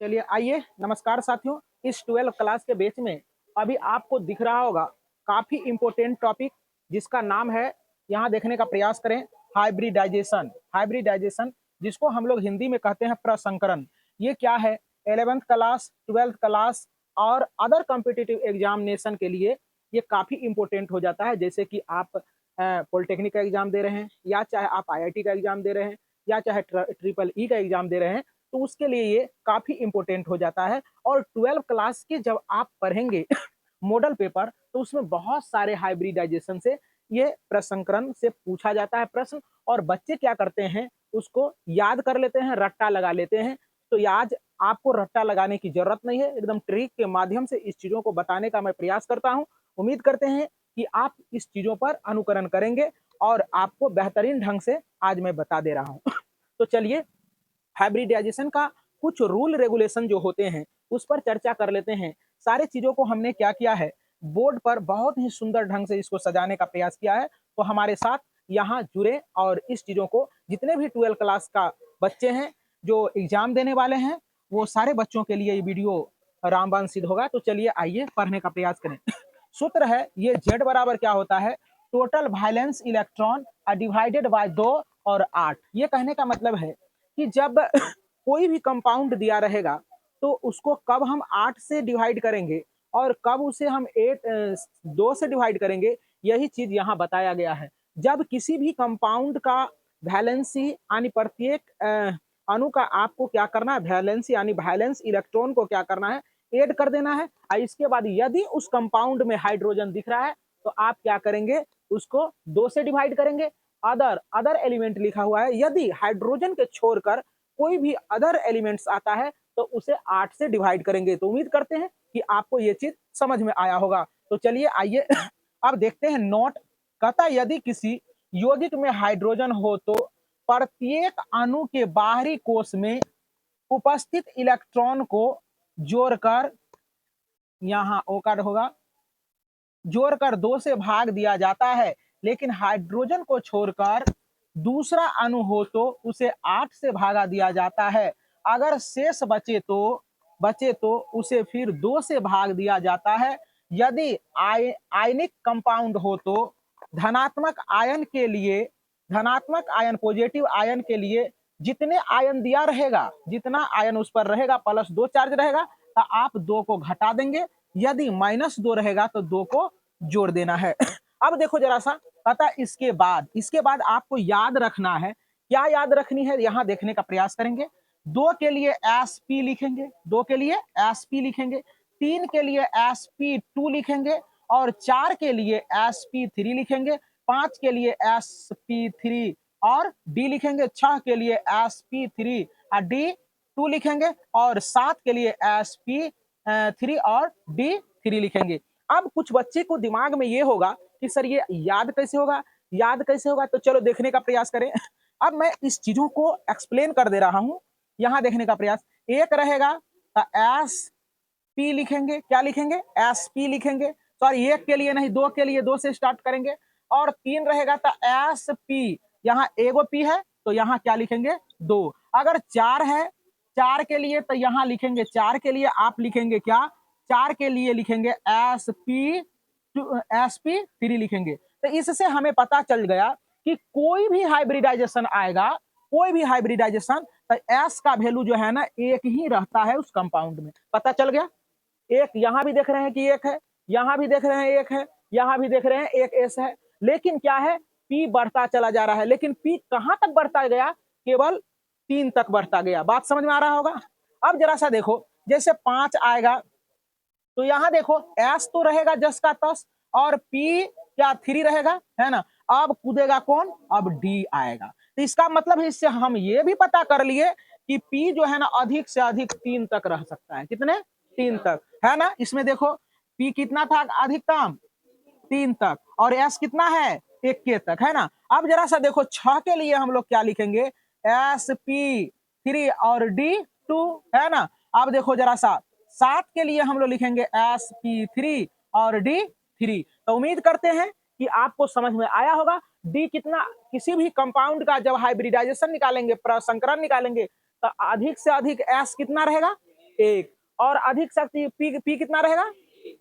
चलिए आइए, नमस्कार साथियों। इस 12 क्लास के बैच में अभी आपको दिख रहा होगा काफी इंपॉर्टेंट टॉपिक, जिसका नाम है, यहाँ देखने का प्रयास करें, हाइब्रिडाइजेशन। हाइब्रिडाइजेशन जिसको हम लोग हिंदी में कहते हैं प्रसंकरण। ये क्या है? 11th क्लास, 12th क्लास और अदर कॉम्पिटिटिव एग्जामिनेशन के लिए ये काफी इंपॉर्टेंट हो जाता है। जैसे कि आप पॉलिटेक्निक का एग्जाम दे रहे हैं, या चाहे आप आईआईटी का एग्जाम दे रहे हैं, या चाहे ट्रिपल ई का एग्जाम दे रहे हैं, तो उसके लिए ये काफी इंपॉर्टेंट हो जाता है। और 12 क्लास के जब आप पढ़ेंगे मॉडल पेपर, तो उसमें बहुत सारे हाइब्रिडाइजेशन से ये प्रसंकरण से पूछा जाता है प्रश्न। और बच्चे क्या करते हैं, उसको याद कर लेते हैं, रट्टा लगा लेते हैं। तो आज आपको रट्टा लगाने की जरूरत नहीं है, एकदम ट्रिक के माध्यम से इस चीजों को बताने का मैं प्रयास करता हूं। उम्मीद करते हैं कि आप इस चीजों पर अनुकरण करेंगे और आपको बेहतरीन ढंग से आज मैं बता दे रहा हूं। तो चलिए, हाइब्रिडाइजेशन का कुछ रूल रेगुलेशन जो होते हैं उस पर चर्चा कर लेते हैं। सारे चीजों को हमने क्या किया है, बोर्ड पर बहुत ही सुंदर ढंग से इसको सजाने का प्रयास किया है। तो हमारे साथ यहाँ जुड़े और इस चीजों को, जितने भी 12 क्लास का बच्चे हैं जो एग्जाम देने वाले हैं, वो सारे बच्चों के लिए ये वीडियो रामबाण सिद्ध होगा। तो चलिए आइए पढ़ने का प्रयास करें। सूत्र है ये, जेड बराबर क्या होता है, total valence electron divided by 2 और 8। ये कहने का मतलब है कि जब कोई भी कंपाउंड दिया रहेगा, तो उसको कब हम 8 से डिवाइड करेंगे और कब उसे हम 2 से डिवाइड करेंगे, यही चीज यहाँ बताया गया है। जब किसी भी कंपाउंड का वैलेंसी यानी प्रत्येक अणु का आपको क्या करना है, वैलेंसी यानी वैलेंस इलेक्ट्रॉन को क्या करना है, ऐड कर देना है। और इसके बाद यदि उस कंपाउंड में हाइड्रोजन दिख रहा है, तो आप क्या करेंगे, उसको 2 से डिवाइड करेंगे। अदर अदर एलिमेंट लिखा हुआ है, यदि हाइड्रोजन के छोड़कर कोई भी अदर एलिमेंट्स आता है, तो उसे 8 से डिवाइड करेंगे। तो उम्मीद करते हैं कि आपको ये चीज समझ में आया होगा। तो चलिए आइए अब देखते हैं नोट। कहता है, यदि किसी यौगिक में हाइड्रोजन हो, तो प्रत्येक अणु के बाहरी कोश में उपस्थित इलेक्ट्रॉन को जोड़कर, यहाँ ओ कार्ड होगा, जोड़कर 2 से भाग दिया जाता है। लेकिन हाइड्रोजन को छोड़कर दूसरा अणु हो, तो उसे 8 से भागा दिया जाता है। अगर शेष बचे तो उसे फिर 2 से भाग दिया जाता है। यदि आयनिक कंपाउंड हो, तो धनात्मक आयन पॉजिटिव आयन के लिए जितने आयन दिया रहेगा, जितना आयन उस पर रहेगा, +2 चार्ज रहेगा, तो आप 2 को घटा देंगे। यदि -2 रहेगा, तो 2 को जोड़ देना है। अब देखो जरा सा, पता इसके बाद आपको याद रखना है। क्या याद रखनी है, यहाँ देखने का प्रयास करेंगे। 2 के लिए sp लिखेंगे, 2 के लिए sp लिखेंगे, 3 के लिए sp2 लिखेंगे, और 4 के लिए sp3 लिखेंगे, 5 के लिए sp3 और d लिखेंगे, 6 के लिए sp3 और d2 लिखेंगे, और 7 के लिए sp3 और d3 लिखेंगे। अब कुछ बच्चे को दिमाग में ये होगा कि सर ये याद कैसे होगा, तो चलो देखने का प्रयास करें। अब मैं इस चीजों को एक्सप्लेन कर दे रहा हूं, यहाँ देखने का प्रयास। एक रहेगा तो एस पी लिखेंगे, क्या लिखेंगे, एस पी लिखेंगे। सॉरी, एक के लिए नहीं, 2 के लिए 2 से स्टार्ट करेंगे। और 3 रहेगा तो एस पी, यहाँ एगो पी है, तो यहाँ क्या लिखेंगे, 2। अगर 4 है, 4 के लिए तो यहाँ लिखेंगे, 4 के लिए आप लिखेंगे क्या, 4 के लिए लिखेंगे sp3 लिखेंगे। तो इससे हमें पता चल गया कि कोई भी हाइब्रिडाइजेशन आएगा, कोई भी हाइब्रिडाइजेशन, तो s का वैल्यू जो है ना, एक ही रहता है उस कंपाउंड में। पता चल गया। एक यहाँ भी देख रहे हैं कि एक है, यहाँ भी देख रहे हैं एक है, यहाँ भी देख रहे हैं एक एस है। लेकिन क्या है, पी बढ़ता चला जा रहा है। लेकिन पी कहां तक बढ़ता गया, केवल 3 तक बढ़ता गया। बात समझ में आ रहा होगा। अब जरा सा देखो, जैसे 5 आएगा, तो यहाँ देखो एस तो रहेगा जस का तस, और पी क्या 3 रहेगा, है ना। अब कूदेगा कौन, अब डी आएगा। तो इसका मतलब है, इससे हम ये भी पता कर लिए कि पी जो है ना, अधिक से अधिक 3 तक रह सकता है। कितने, 3 तक, है ना। इसमें देखो पी कितना था अधिकतम, 3 तक, और एस कितना है, 1 के तक, है ना। अब जरा सा देखो 6 के लिए हम लोग क्या लिखेंगे, sp3 और d2, है ना। अब देखो जरा सा 7 के लिए हम लोग लिखेंगे sp3 और d3। तो उम्मीद करते हैं कि आपको समझ में आया होगा। डी कितना, किसी भी कंपाउंड का जब हाइब्रिडाइजेशन निकालेंगे, प्रसंकरण निकालेंगे, तो अधिक से अधिक एस कितना रहेगा, एक, और अधिक शक्ति पी पी कितना रहेगा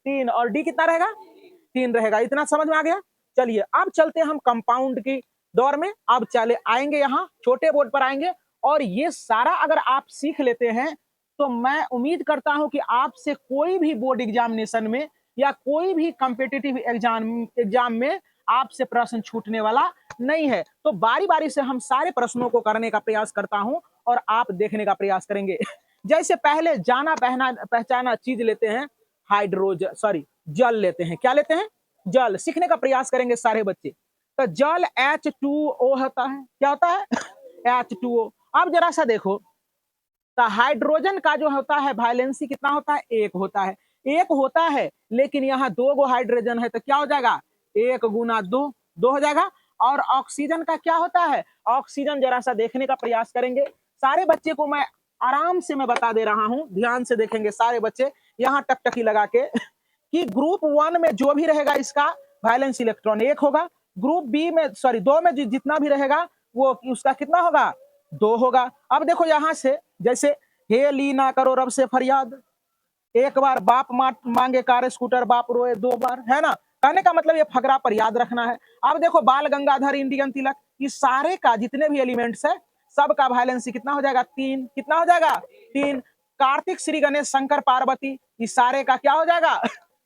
3, और डी कितना रहेगा 3 रहेगा। इतना समझ में आ गया। चलिए अब चलते हैं हम कंपाउंड की दौर में। अब चले आएंगे यहाँ छोटे बोर्ड पर आएंगे, और ये सारा अगर आप सीख लेते हैं तो मैं उम्मीद करता हूं कि आपसे कोई भी बोर्ड एग्जामिनेशन में या कोई भी कॉम्पिटिटिव एग्जाम में आपसे प्रश्न छूटने वाला नहीं है। तो बारी बारी से हम सारे प्रश्नों को करने का प्रयास करता हूं और आप देखने का प्रयास करेंगे। जैसे पहले जाना पहचाना चीज लेते हैं, हाइड्रोजन सॉरी जल लेते हैं। क्या लेते हैं? जल। सीखने का प्रयास करेंगे सारे बच्चे। तो जल H2O होता है। क्या होता है? H2O। अब जरा सा देखो, तो हाइड्रोजन का जो होता है वैलेंसी कितना होता है? एक होता है। एक होता है, लेकिन यहाँ दो गो हाइड्रोजन है, तो क्या हो जाएगा? एक गुना दो, दो हो जाएगा। और ऑक्सीजन का क्या होता है? ऑक्सीजन जरा सा देखने का प्रयास करेंगे। सारे बच्चे को मैं आराम से मैं बता दे रहा हूं, ध्यान से देखेंगे सारे बच्चे यहाँ टकटकी लगा के कि ग्रुप 1 में जो भी रहेगा इसका वैलेंस इलेक्ट्रॉन एक होगा। ग्रुप बी में सॉरी 2 में जितना भी रहेगा वो उसका कितना होगा? 2 होगा। अब देखो यहां से, जैसे हे ली ना करो रब से फरियाद, एक बार बाप मांगे कार स्कूटर, बाप रोए 2 बार, है ना। कहने का मतलब ये फकरा पर याद रखना है। अब देखो बाल गंगाधर, इंडियन तिलक, इस सारे का जितने भी एलिमेंट्स है सबका वैलेंसी कितना हो जाएगा? 3। कितना हो जाएगा? 3। कार्तिक, श्री गणेश, शंकर, पार्वती, इस सारे का क्या हो जाएगा?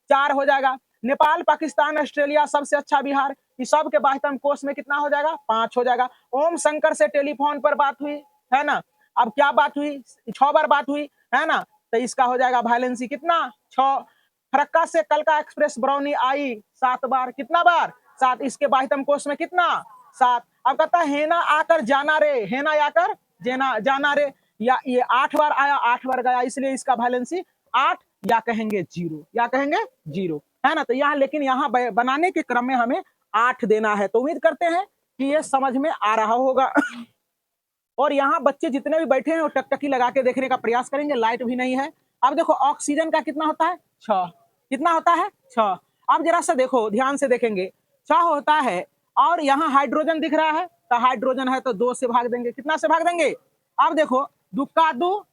4 हो जाएगा। नेपाल, पाकिस्तान, ऑस्ट्रेलिया, सबसे अच्छा बिहार, इस सब के बाह्यतम कोष में कितना हो जाएगा? 5 हो जाएगा। ओम शंकर से टेलीफोन पर बात हुई, है ना। अब क्या बात हुई? 6 बार बात हुई, है ना। तो इसका हो जाएगा वैलेंसी कितना? 6। फरक्का से कल का एक्सप्रेस ब्राउनी आई 7 बार। कितना बार? 7। इसके बाह्यतम कोष में कितना? 7। अब कहता है हेना आकर जाना रे, हेना आकर जाना रे, या ये 8 बार आया 8 बार गया, इसलिए इसका वैलेंसी 8, या कहेंगे 0, या कहेंगे 0, है ना। तो यहाँ लेकिन यहाँ बनाने के क्रम में हमें 8 देना है। तो उम्मीद करते हैं कि ये समझ में आ रहा होगा। और यहाँ बच्चे जितने भी बैठे हैं वो टकटकी लगा के देखने का प्रयास करेंगे, लाइट भी नहीं है। अब देखो ऑक्सीजन का कितना होता है? 6। कितना होता है? 6। अब जरा सा देखो, ध्यान से देखेंगे, 6 होता है, और यहाँ हाइड्रोजन दिख रहा है, तो हाइड्रोजन है तो 2 से भाग देंगे। कितना से भाग देंगे? अब देखो 2 का 2,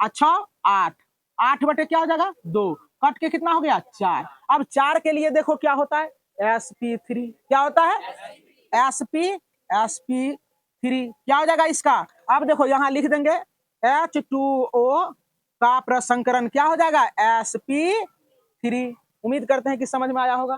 अच्छा 8, 8 बटे क्या हो जाएगा? 2, कट के कितना हो गया? 4। अब 4 के लिए देखो क्या होता है? sp3। क्या होता है? sp3 क्या हो जाएगा इसका? अब देखो यहाँ लिख देंगे H2O का प्रसंकरण क्या हो जाएगा? sp3। उम्मीद करते हैं कि समझ में आया होगा।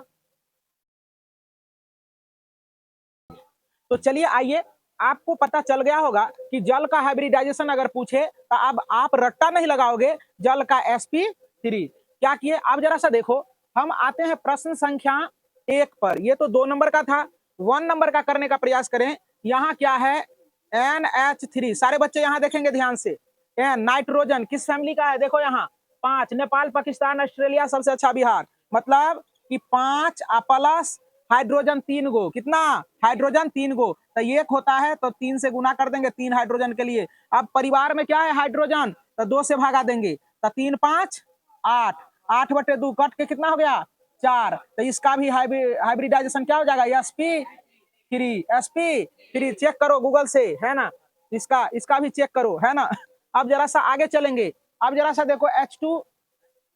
तो चलिए आइए, आपको पता चल गया होगा कि जल का हाइब्रिडाइजेशन अगर पूछे तो अब आप रट्टा नहीं लगाओगे, जल का sp3 क्या किए। अब जरा सा देखो, हम आते हैं प्रश्न संख्या 1 पर। ये तो 2 नंबर का था, 1 नंबर का करने का प्रयास करें। यहाँ क्या है? NH3। सारे बच्चे यहाँ देखेंगे ध्यान से। नाइट्रोजन किस फैमिली का है? देखो यहाँ 5, नेपाल, पाकिस्तान, ऑस्ट्रेलिया, सबसे अच्छा बिहार, मतलब कि 5 प्लस हाइड्रोजन 3 गो। कितना? हाइड्रोजन 3 गो, तो एक होता है तो 3 से गुना कर देंगे 3 हाइड्रोजन के लिए। अब परिवार में क्या है? हाइड्रोजन, तो 2 से भागा देंगे, तो 3 5 8, 8 बटे 2 कट के कितना हो गया? 4। तो इसका भी हाइब्रिडाइजेशन क्या हो जाएगा? sp3 चेक करो गूगल से, है ना। इसका भी चेक करो, है ना। अब जरा सा आगे चलेंगे। अब जरा सा देखो H2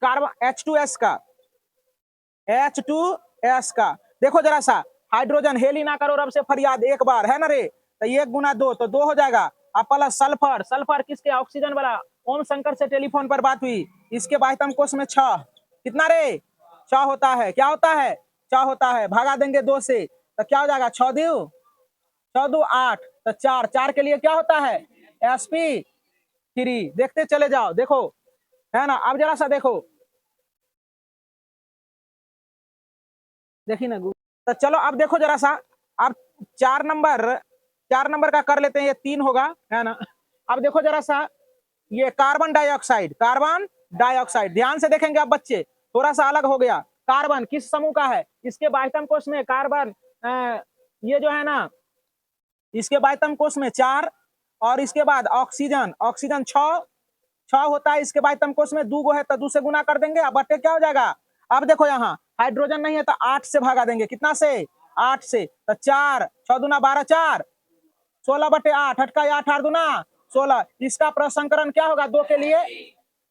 कार्बन, H2S का देखो जरा सा, हाइड्रोजन हेली ना करो रब से फरियाद, एक बार, है ना रे, तो 1 गुना 2 तो 2 हो जाएगा। अब प्लस सल्फर, सल्फर किसके? ऑक्सीजन वाला। ओम शंकर से टेलीफोन पर बात हुई, इसके बाह्यतम कोष में 6। कितना रे? 6 होता है। क्या होता है? 6 होता है। भागा देंगे 2 से, तो क्या हो जाएगा? 6 2 8, तो 4, 4 के लिए क्या होता है? sp3। देखते चले जाओ, देखो, है ना। अब जरा सा देखो, देखिए ना। तो चलो अब देखो जरा सा, अब 4 नंबर का कर लेते हैं, ये 3 होगा, है ना। अब देखो जरा सा, ये कार्बन डाइऑक्साइड, ध्यान से देखेंगे अब बच्चे, थोड़ा सा अलग हो गया। कार्बन किस समूह का है? इसके बाह्यतम कोष में कार्बन, ये जो है ना, इसके बाह्यतम कोष में 4, और इसके बाद ऑक्सीजन 6 होता है। इसके बाह्यतम कोष में 2 गो है, तो 2 से गुना कर देंगे, अब बटे क्या हो जाएगा? अब देखो यहाँ हाइड्रोजन नहीं है तो 8 से भागा देंगे। कितना से? 8 से, तो 4, 6 दूना 12, 4, 16 बटे 8, 8 का 8, 8 दूना 16। इसका प्रसंकरण क्या होगा? 2 के लिए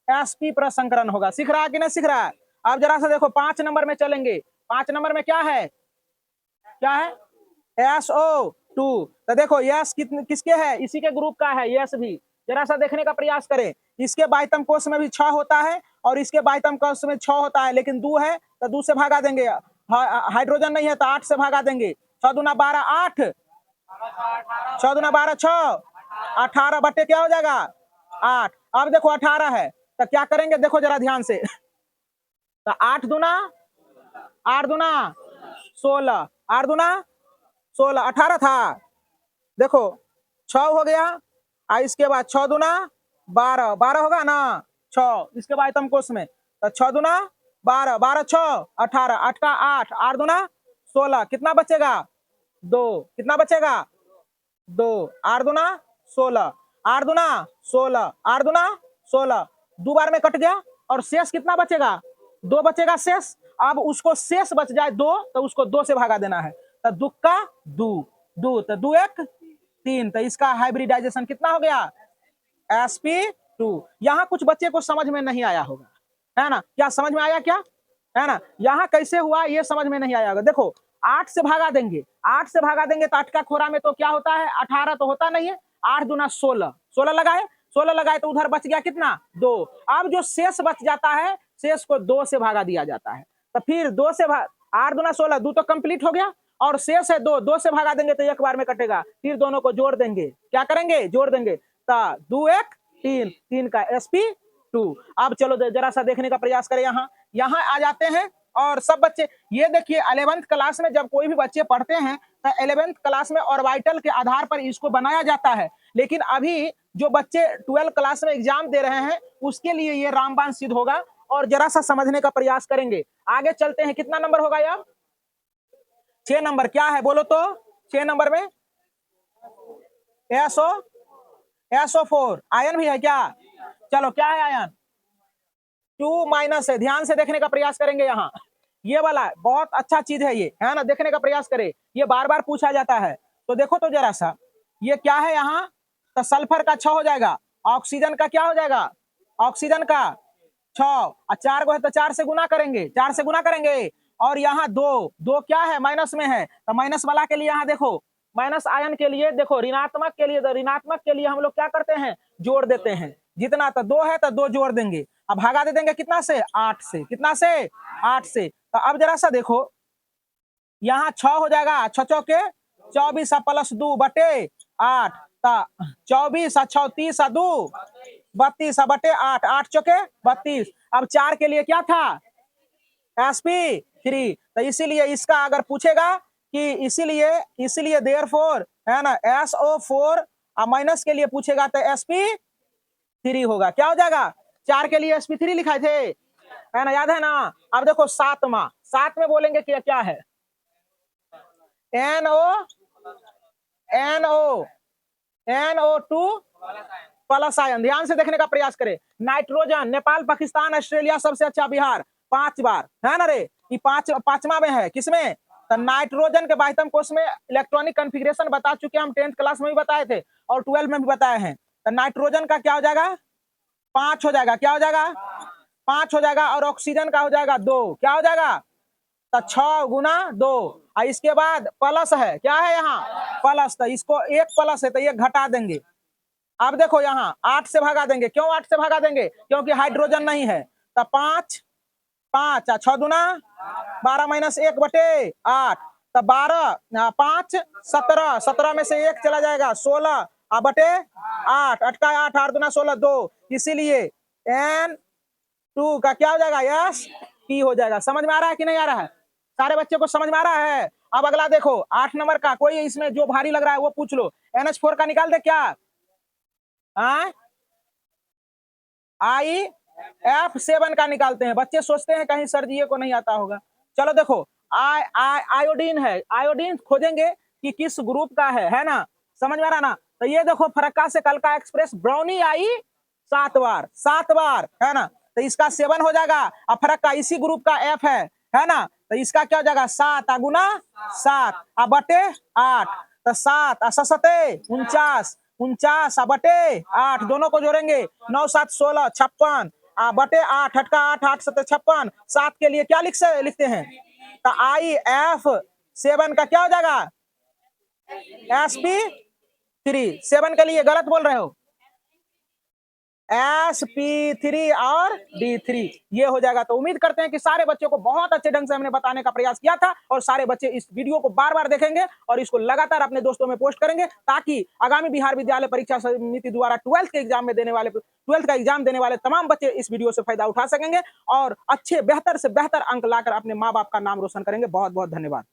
sp प्रसंकरण होगा। सीख रहा है कि नहीं सीख रहा है? अब जरा सा देखो 5 नंबर में चलेंगे। 5 नंबर में क्या है? क्या है? SO2। तो देखो यस किसके है? इसी के ग्रुप का है यस भी। जरा सा देखने का प्रयास करें। इसके बाह्यतम कोष में भी 6 होता है और इसके बाह्यतम कोष में 6 होता है, लेकिन 2 है तो 2 से भागा देंगे। हाइड्रोजन नहीं है तो 8 से भागा देंगे। 6 दूना 12 8, 6 दूना 12 6, 18 बटे क्या हो जाएगा? 8। अब देखो 18 है तो क्या करेंगे? देखो जरा ध्यान से। तो 8 दूना 16, 8 दूना 16, 18 था। देखो 6 हो गया और इसके बाद 6 दूना 12, 12 होगा ना 6 इसके बाद आइटम कोष में। तो 6 दूना 12, 12 6 18, 8 का 8, 8 दूना 16, कितना बचेगा? 2। कितना बचेगा? 2। 8 दूना 16, 8 दूना 16, 8 दूना 16, 2 बार में कट गया और शेष कितना बचेगा? 2 बचेगा शेष। अब उसको शेष बच जाए 2 तो उसको 2 से भागा देना है। तो दुक्का 2, 2 तो 2 1 3। तो इसका हाइब्रिडाइजेशन कितना हो गया? sp2। यहाँ कुछ बच्चे को समझ में नहीं आया होगा, है ना? क्या समझ में आया? क्या है ना? यहाँ कैसे हुआ ये समझ में नहीं आया होगा। देखो 8 से भागा देंगे, 8 से भागा देंगे तो 8 का खोरा में तो क्या होता है? 18 तो होता नहीं है। 8 दूना 16, 16 लगाए, 16 लगाए तो उधर बच गया कितना? 2। अब जो शेष बच जाता है शेष को 2 से भागा दिया जाता है। तो फिर 2 से 8 दूना 16, 2 तो कंप्लीट हो गया और शेष है 2, 2 से भागा देंगे तो एक बार में कटेगा। फिर दोनों को जोड़ देंगे। क्या करेंगे? जोड़ देंगे। तो 2 1 3, 3 का sp2। अब चलो जरा सा देखने का प्रयास करें। यहाँ आ जाते हैं और सब बच्चे ये देखिए 11th क्लास में जब कोई भी बच्चे पढ़ते हैं तो 11th क्लास में ऑर्बिटल के आधार पर इसको बनाया जाता है, लेकिन अभी जो बच्चे 12th क्लास में एग्जाम दे रहे हैं उसके लिए ये रामबाण सिद्ध होगा और जरा सा समझने का प्रयास करेंगे। आगे चलते हैं। कितना नंबर होगा यार? 6 नंबर। क्या है बोलो तो? 6 नंबर में SO4 आयन भी है क्या? चलो क्या है आयन? 2 माइनस है। ध्यान से देखने का प्रयास करेंगे। यहाँ ये वाला बहुत अच्छा चीज है, ये है ना? देखने का प्रयास करें, ये बार बार पूछा जाता है। तो देखो तो जरा सा ये क्या है यहाँ? तो सल्फर का 6 हो जाएगा, ऑक्सीजन का क्या हो जाएगा? ऑक्सीजन का 6 और 4 को है तो 4 से गुना करेंगे, 4 से गुना करेंगे। और यहाँ 2, 2 क्या है? माइनस में है। तो माइनस वाला के लिए यहाँ देखो, माइनस आयन के लिए देखो, ऋणात्मक के लिए, ऋणात्मक के लिए हम लोग क्या करते हैं? जोड़ देते हैं। जितना तो 2 है तो 2 जोड़ देंगे। अब भागा दे देंगे कितना से? 8 से। कितना से? 8 से। तो अब जरा सा देखो यहाँ 6 हो जाएगा, 6 चौके 24 प्लस 2 बटे 8। 24 6 30 2 32 बटे 8, 8 चौके 32। अब 4 के लिए क्या था? sp3। तो इसीलिए इसका अगर पूछेगा कि इसीलिए देयरफॉर है ना SO4 माइनस के लिए पूछेगा तो sp3 होगा। क्या हो जाएगा? 4 के लिए sp3 लिखाए थे, है ना? याद है ना? अब देखो 7 में बोलेंगे कि क्या है? NO2 plus ion. ध्यान से देखने का प्रयास करें। नाइट्रोजन नेपाल, पाकिस्तान, ऑस्ट्रेलिया सबसे अच्छा बिहार 5 बार, है ना रे? ये 5वां में है। किसमें? तो नाइट्रोजन के बाह्यतम कोष में इलेक्ट्रॉनिक कॉन्फ़िगरेशन बता चुके हम 10th क्लास में भी बताए थे और 12 में भी बताए हैं। तो नाइट्रोजन का क्या हो जाएगा? 5 हो जाएगा। क्या हो जाएगा? 5 हो जाएगा। और ऑक्सीजन का हो जाएगा 2। क्या हो जाएगा? तो 6 गुना 2 और इसके बाद प्लस है। क्या है यहाँ? प्लस। तो इसको एक प्लस है तो ये घटा देंगे। अब देखो यहाँ 8 से भागा देंगे। क्यों 8 से भागा देंगे? क्योंकि हाइड्रोजन नहीं है। तो 5 5 6 दूना 12 माइनस 1 बटे 8। तो 12 5 17, 17 में से 1 चला जाएगा 16 बटे 8, 8 का 8, 8 दूना 16 2। इसीलिए N2 का क्या हो जाएगा? यस P हो जाएगा। समझ में आ रहा है कि नहीं आ रहा है? सारे बच्चे को समझ में आ रहा है? अब अगला देखो 8 नंबर का, कोई इसमें जो भारी लग रहा है वो पूछ लो। NH4 का निकाल दे क्या? IF7 का निकालते हैं। बच्चे सोचते हैं कहीं सर जी को नहीं आता होगा। चलो देखो आयोडीन है। आयोडीन खोजेंगे कि किस ग्रुप का है ना? समझ में आ रहा ना? तो ये देखो फरक्का से कल का एक्सप्रेस ब्राउनी आई 7 बार, 7 बार, है ना? तो इसका 7 हो जाएगा। और फरक्का इसी ग्रुप का F है ना? तो इसका क्या हो जाएगा? 7 गुना 7 बटे 8। तो 7 सते 49, 49 बटे 8 दोनों को जोड़ेंगे 9 7 16 56 बटे 8, 8 का 8, 8 7 56, 7 के लिए क्या लिखते हैं? तो IF7 का क्या हो जाएगा? SP3। 7 के लिए गलत बोल रहे हो, SP3 और D3 ये हो जाएगा। तो उम्मीद करते हैं कि सारे बच्चों को बहुत अच्छे ढंग से हमने बताने का प्रयास किया था और सारे बच्चे इस वीडियो को बार-बार देखेंगे और इसको लगातार अपने दोस्तों में पोस्ट करेंगे, ताकि आगामी बिहार विद्यालय परीक्षा समिति द्वारा 12th के एग्जाम में देने वाले 12th का एग्जाम देने वाले तमाम बच्चे इस वीडियो से फायदा उठा सकेंगे और अच्छे बेहतर से बेहतर अंक लाकर अपने माँ-बाप का नाम रोशन करेंगे। बहुत-बहुत धन्यवाद।